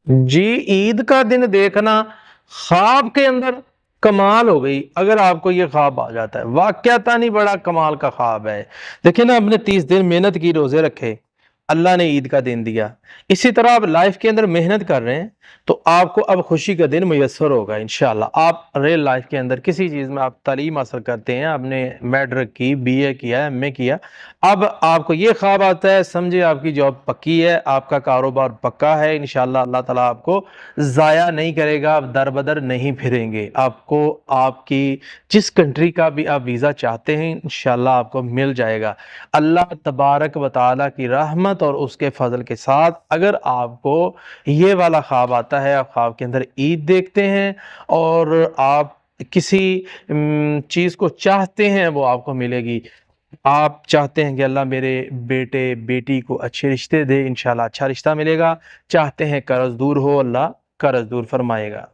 जी, ईद का दिन देखना ख्वाब के अंदर कमाल हो गई। अगर आपको ये ख्वाब आ जाता है, वाकयातन ही बड़ा कमाल का ख्वाब है। देखिए ना, आपने 30 दिन मेहनत की, रोजे रखे, अल्लाह ने ईद का दिन दिया। इसी तरह आप लाइफ के अंदर मेहनत कर रहे हैं, तो आपको अब खुशी का दिन मुयस्सर होगा इंशाल्लाह। आप रियल लाइफ के अंदर किसी चीज़ में आप तालीम हासिल करते हैं, आपने मैट्रिक की, बीए किया, एमए किया, अब आपको ये ख्वाब आता है, समझे आपकी जॉब पक्की है, आपका कारोबार पक्का है, इंशाल्लाह अल्लाह ताला आपको ज़ाया नहीं करेगा, आप दर बदर नहीं फिरेंगे। आपको आपकी जिस कंट्री का भी आप वीज़ा चाहते हैं, इंशाल्लाह आपको मिल जाएगा। अल्लाह तबारक व तआला की रहमत और उसके फजल के साथ अगर आपको ये वाला ख्वाब आता है, आप ख्वाब के अंदर ईद देखते हैं और आप किसी चीज़ को चाहते हैं, वो आपको मिलेगी। आप चाहते हैं कि अल्लाह मेरे बेटे बेटी को अच्छे रिश्ते दे, इंशाल्लाह अच्छा रिश्ता मिलेगा। चाहते हैं कर्ज दूर हो, अल्लाह कर्ज दूर फरमाएगा।